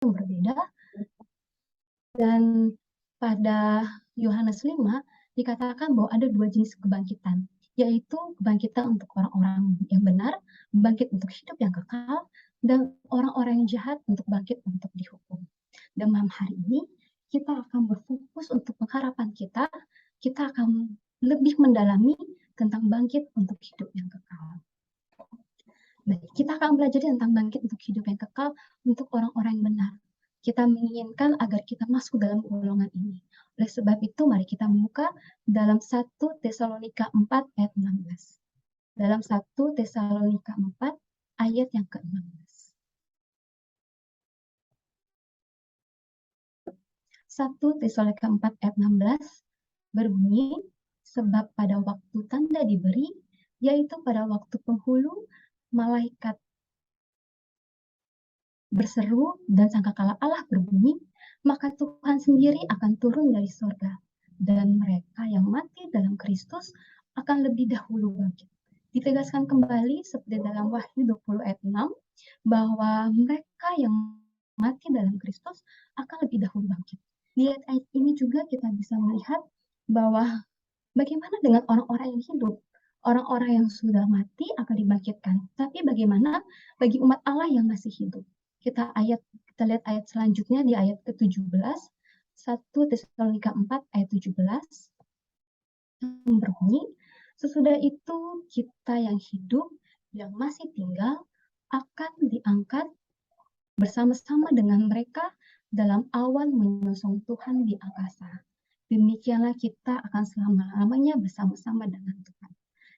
yang berbeda. Dan pada Yohanes 5 dikatakan bahwa ada 2 jenis kebangkitan, yaitu kebangkitan untuk orang-orang yang benar, bangkit untuk hidup yang kekal, dan orang-orang yang jahat untuk bangkit untuk dihukum. Dan malam hari ini kita akan berfokus untuk pengharapan kita akan lebih mendalami tentang bangkit untuk hidup yang kekal. Baik, kita akan belajar tentang bangkit untuk hidup yang kekal untuk orang-orang yang benar. Kita menginginkan agar kita masuk dalam golongan ini. Oleh sebab itu, mari kita membuka dalam 1 Tesalonika 4 ayat 16. Dalam 1 Tesalonika 4 ayat yang ke-16. 1 Tesalonika 4 ayat 16 berbunyi, sebab pada waktu tanda diberi, yaitu pada waktu penghulu, malaikat berseru dan sangkakala Allah berbunyi, maka Tuhan sendiri akan turun dari surga, dan mereka yang mati dalam Kristus akan lebih dahulu bangkit. Ditegaskan kembali seperti dalam Wahyu 20 ayat 6, bahwa mereka yang mati dalam Kristus akan lebih dahulu bangkit. Di ayat ini juga kita bisa melihat bahwa bagaimana dengan orang-orang yang hidup. Orang-orang yang sudah mati akan dibangkitkan. Tapi bagaimana bagi umat Allah yang masih hidup? Kita lihat ayat selanjutnya di ayat ke-17, 1 Tesalonika 4 ayat 17 berbunyi, sesudah itu kita yang hidup, yang masih tinggal, akan diangkat bersama-sama dengan mereka dalam awan menyongsong Tuhan di angkasa. Demikianlah kita akan selama-lamanya bersama-sama dengan Tuhan.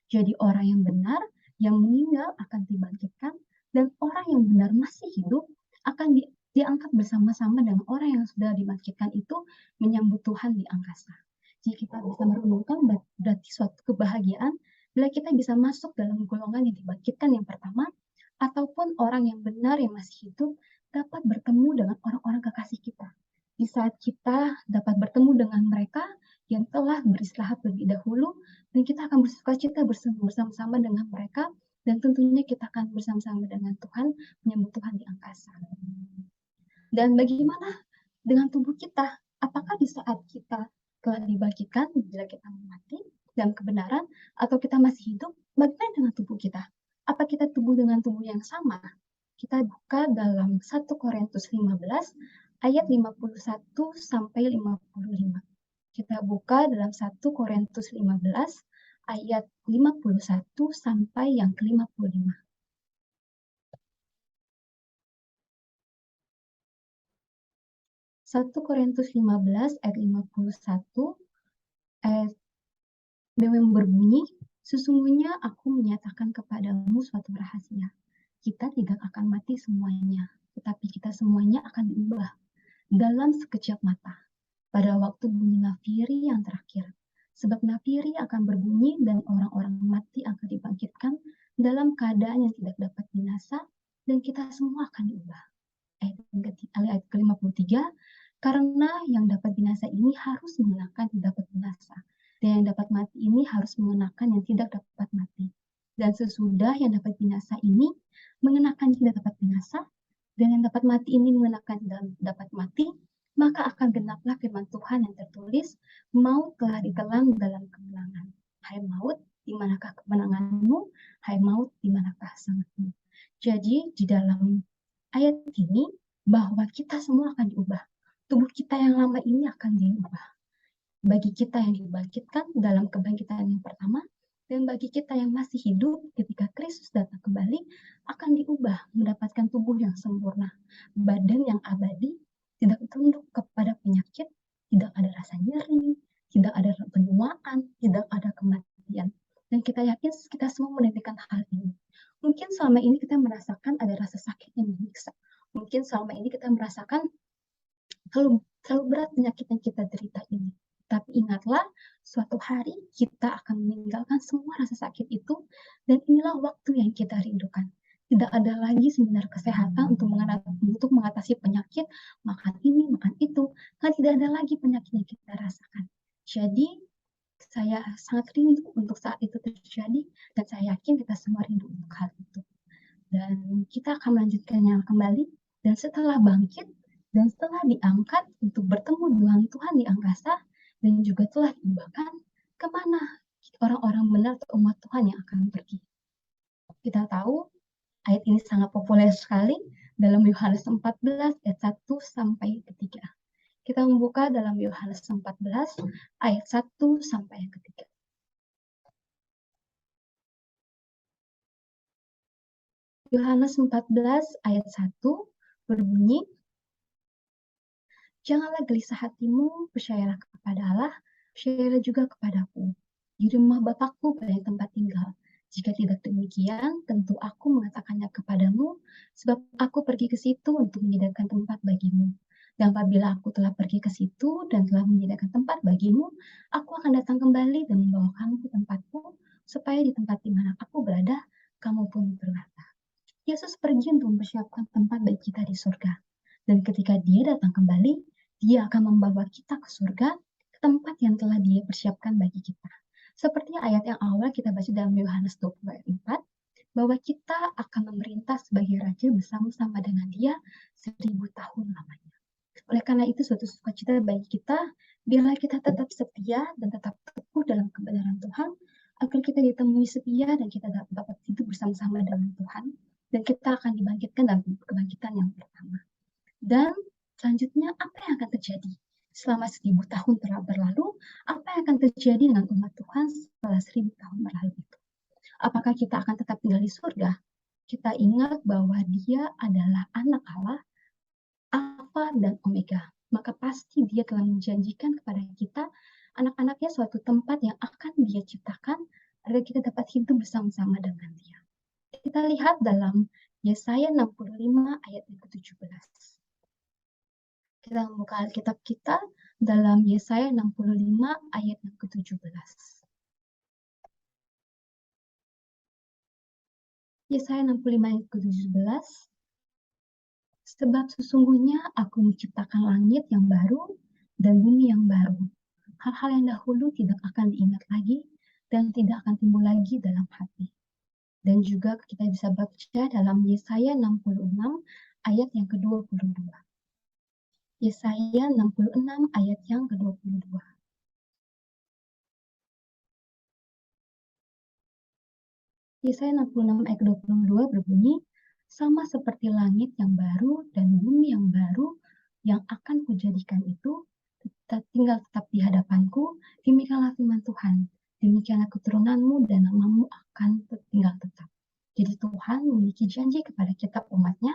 Jadi orang yang benar, yang meninggal akan dibangkitkan, dan orang yang benar masih hidup akan diangkat bersama-sama dengan orang yang sudah dibangkitkan itu menyambut Tuhan di angkasa. Jadi kita bisa merenungkan berarti suatu kebahagiaan bila kita bisa masuk dalam golongan yang dibangkitkan yang pertama, ataupun orang yang benar yang masih hidup dapat bertemu dengan orang-orang kekasih kita. Di saat kita dapat bertemu dengan mereka yang telah beristirahat lebih dahulu, dan kita akan bersukacita bersama-sama dengan mereka, dan tentunya kita akan bersama-sama dengan Tuhan, menyambut Tuhan di angkasa. Dan bagaimana dengan tubuh kita? Apakah di saat kita telah dibangkitkan, bila kita mati dalam kebenaran, atau kita masih hidup, bagaimana dengan tubuh kita? Apa kita tubuh dengan tubuh yang sama? Kita buka dalam 1 Korintus 15, ayat 51 sampai 55. Kita buka dalam 1 Korintus 15 ayat 51 sampai yang ke-55. 1 Korintus 15 ayat 51 yang berbunyi, sesungguhnya aku menyatakan kepadamu suatu rahasia. Kita tidak akan mati semuanya, tetapi kita semuanya akan diubah dalam sekejap mata, pada waktu bunyi nafiri yang terakhir. Sebab nafiri akan berbunyi dan orang-orang mati akan dibangkitkan dalam keadaan yang tidak dapat binasa, dan kita semua akan diubah. Ayat ke-53, karena yang dapat binasa ini harus mengenakan yang dapat binasa, dan yang dapat mati ini harus mengenakan yang tidak dapat mati. Dan sesudah yang dapat binasa ini mengenakan yang tidak dapat binasa, dan yang dapat mati ini mengenakan dan dapat mati, maka akan genaplah firman Tuhan yang tertulis, maut telah ditelan dalam kemenangan. Hai maut, di manakah kemenanganmu? Hai maut, di manakah selamatmu? Jadi di dalam ayat ini bahwa kita semua akan diubah. Tubuh kita yang lama ini akan diubah. Bagi kita yang dibangkitkan dalam kebangkitan yang pertama, dan bagi kita yang masih hidup ketika Kristus datang kembali, akan diubah mendapatkan tubuh yang sempurna, badan yang abadi, tidak tunduk kepada penyakit, tidak ada rasa nyeri, tidak ada penuaan, tidak ada kematian. Dan kita yakin kita semua menantikan hal ini. Mungkin selama ini kita merasakan ada rasa sakit yang menyiksa. Mungkin selama ini kita merasakan terlalu berat penyakit yang kita derita ini. Tapi ingatlah, suatu hari kita akan meninggalkan semua rasa sakit itu, dan inilah waktu yang kita rindukan. Tidak ada lagi seminar kesehatan untuk mengatasi penyakit, makan ini, makan itu. Kan tidak ada lagi penyakit yang kita rasakan. Jadi, saya sangat rindu untuk saat itu terjadi, dan saya yakin kita semua rindu untuk hal itu. Dan kita akan melanjutkannya kembali, dan setelah bangkit, Dan setelah diangkat untuk bertemu dengan Tuhan di angkasa, dan juga telah diubahkan, kemana orang-orang benar atau umat Tuhan yang akan pergi? Kita tahu ayat ini sangat populer sekali dalam Yohanes 14 ayat 1 sampai 3. Kita membuka dalam Yohanes 14 ayat 1 sampai yang ketiga. Yohanes 14 ayat 1 berbunyi, "Janganlah gelisah hatimu, percayalah kepada Allah, percayalah juga kepadaku. Di rumah Bapakku banyak tempat tinggal. Jika tidak demikian, tentu aku mengatakannya kepadamu, sebab aku pergi ke situ untuk menyediakan tempat bagimu. Dan apabila aku telah pergi ke situ dan telah menyediakan tempat bagimu, aku akan datang kembali dan membawa kamu ke tempatku, supaya di tempat di mana aku berada, kamu pun berada." Yesus pergi untuk mempersiapkan tempat bagi kita di surga. Dan ketika dia datang kembali, dia akan membawa kita ke surga, ke tempat yang telah dia persiapkan bagi kita. Seperti ayat yang awal kita baca dalam Yohanes 20 ayat 4, bahwa kita akan memerintah sebagai raja bersama-sama dengan dia 1000 tahun lamanya. Oleh karena itu suatu sukacita bagi kita, biarlah kita tetap setia dan tetap teguh dalam kebenaran Tuhan, agar kita ditemui setia dan kita dapat hidup bersama-sama dengan Tuhan, dan kita akan dibangkitkan dalam kebangkitan yang pertama. Dan selanjutnya, apa yang akan terjadi? Selama 1000 tahun telah berlalu, apa yang akan terjadi dengan umat Tuhan setelah 1000 tahun berlalu itu? Apakah kita akan tetap tinggal di surga? Kita ingat bahwa dia adalah anak Allah, Alfa dan Omega. Maka pasti dia telah menjanjikan kepada kita, anak-anaknya, suatu tempat yang akan dia ciptakan, agar kita dapat hidup bersama-sama dengan dia. Kita lihat dalam Yesaya 65 ayat yang ke-17. Kita membuka Alkitab kita dalam Yesaya 65 ayat yang ke-17. Yesaya 65 ayat ke-17. Sebab sesungguhnya aku menciptakan langit yang baru dan bumi yang baru. Hal-hal yang dahulu tidak akan diingat lagi dan tidak akan timbul lagi dalam hati. Dan juga kita bisa baca dalam Yesaya 66 ayat yang ke-22. Yesaya 66 ayat yang ke-22. Yesaya 66 ayat ke-22 berbunyi, sama seperti langit yang baru dan bumi yang baru yang akan kujadikan itu, tinggal tetap di hadapanku, demikianlah firman Tuhan. Demikianlah keturunanmu dan namamu akan tinggal tetap. Jadi Tuhan memiliki janji kepada kita umatnya,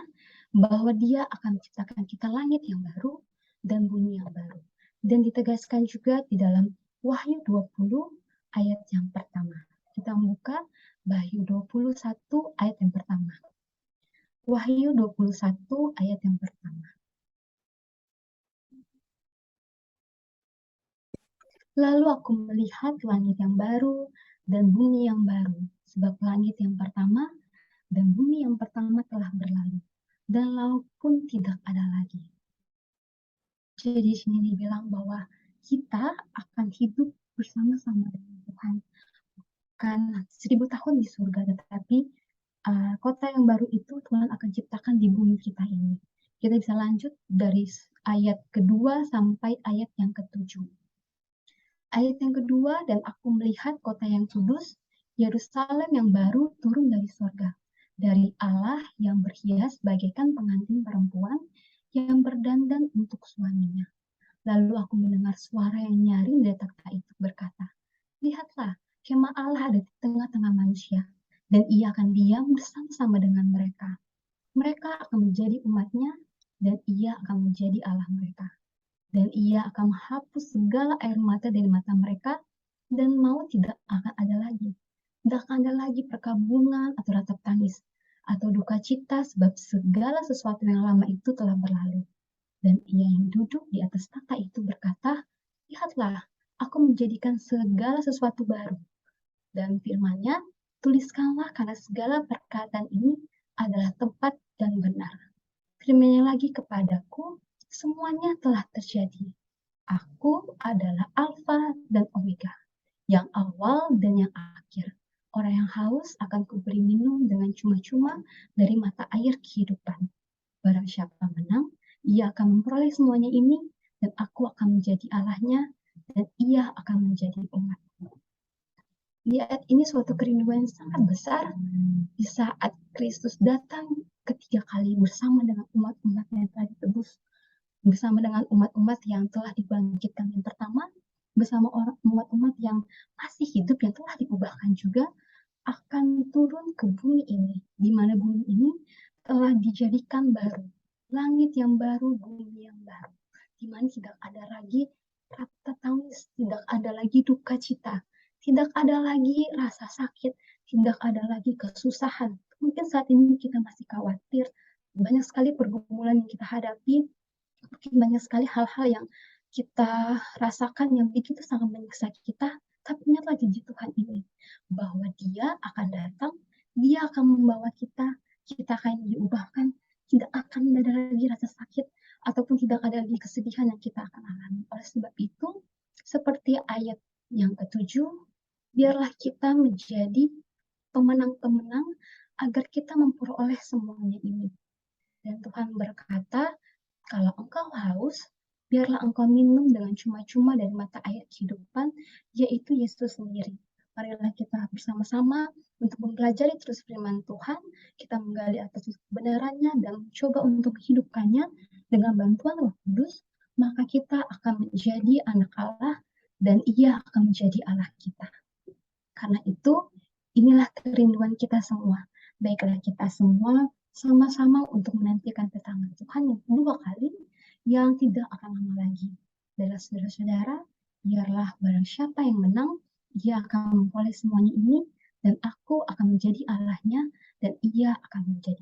bahwa dia akan menciptakan kita langit yang baru dan bumi yang baru. Dan ditegaskan juga di dalam Wahyu 20 ayat yang pertama. Kita membuka Wahyu 21 ayat yang pertama. Wahyu 21 ayat yang pertama. Lalu aku melihat langit yang baru dan bumi yang baru, sebab langit yang pertama dan bumi yang pertama telah berlalu, dan laut pun tidak ada lagi. Jadi di sini dibilang bahwa kita akan hidup bersama-sama dengan Tuhan. Bukan 1000 tahun di surga, tetapi kota yang baru itu Tuhan akan ciptakan di bumi kita ini. Kita bisa lanjut dari ayat kedua sampai ayat yang ke-7. Ayat yang kedua, dan aku melihat kota yang kudus, Yerusalem yang baru turun dari surga, dari Allah yang berhias bagaikan pengantin perempuan yang berdandan untuk suaminya. Lalu aku mendengar suara yang nyaring dari takhta itu berkata, lihatlah, kemah Allah ada di tengah-tengah manusia, dan ia akan diam bersama-sama dengan mereka. Mereka akan menjadi umatnya, dan ia akan menjadi Allah mereka. Dan ia akan menghapus segala air mata dari mata mereka, dan maut tidak akan ada lagi. Tidak akan ada lagi perkabungan atau ratap tangis, atau duka cita, sebab segala sesuatu yang lama itu telah berlalu. Dan ia yang duduk di atas takhta itu berkata, lihatlah, aku menjadikan segala sesuatu baru. Dan firman-Nya, tuliskanlah karena segala perkataan ini adalah tepat dan benar. Firman-Nya lagi kepadaku, semuanya telah terjadi. Aku adalah Alfa dan Omega, yang awal dan yang akhir. Orang yang haus akan kuberi minum dengan cuma-cuma dari mata air kehidupan. Barang siapa menang, ia akan memperoleh semuanya ini, dan aku akan menjadi Allahnya, dan ia akan menjadi umat. Lihat, ini suatu kerinduan yang sangat besar di saat Kristus datang ketiga kali bersama dengan umat-umat yang telah ditebus, bersama dengan umat-umat yang telah dibangkitkan yang pertama, bersama orang umat-umat yang masih hidup yang telah diubahkan juga, akan turun ke bumi ini, di mana bumi ini telah dijadikan baru, langit yang baru, bumi yang baru, di mana tidak ada lagi rasa tangis, tidak ada lagi duka cita, tidak ada lagi rasa sakit, tidak ada lagi kesusahan. Mungkin saat ini kita masih khawatir, banyak sekali pergumulan yang kita hadapi, mungkin banyak sekali hal-hal yang kita rasakan yang begitu sangat menyiksa kita, tapi ingatlah janji Tuhan ini, bahwa Dia akan datang, Dia akan membawa kita akan diubahkan, tidak akan ada lagi rasa sakit, ataupun tidak ada lagi kesedihan yang kita akan alami. Oleh sebab itu, seperti ayat yang ketujuh, biarlah kita menjadi pemenang-pemenang agar kita memperoleh semuanya ini. Dan Tuhan berkata, kalau engkau haus, biarlah engkau minum dengan cuma-cuma dari mata air kehidupan, yaitu Yesus sendiri. Marilah kita bersama-sama untuk mempelajari terus firman Tuhan, kita menggali atas kebenarannya dan mencoba untuk hidupkannya dengan bantuan Roh Kudus, maka kita akan menjadi anak Allah dan Ia akan menjadi Allah kita. Karena itu, inilah kerinduan kita semua. Baiklah kita semua sama-sama untuk menantikan kedatangan Tuhan yang kedua kali, yang tidak akan lama lagi. Dan saudara-saudara, biarlah barang siapa yang menang, dia akan memperoleh semuanya ini, dan aku akan menjadi Allahnya, dan ia akan menjadi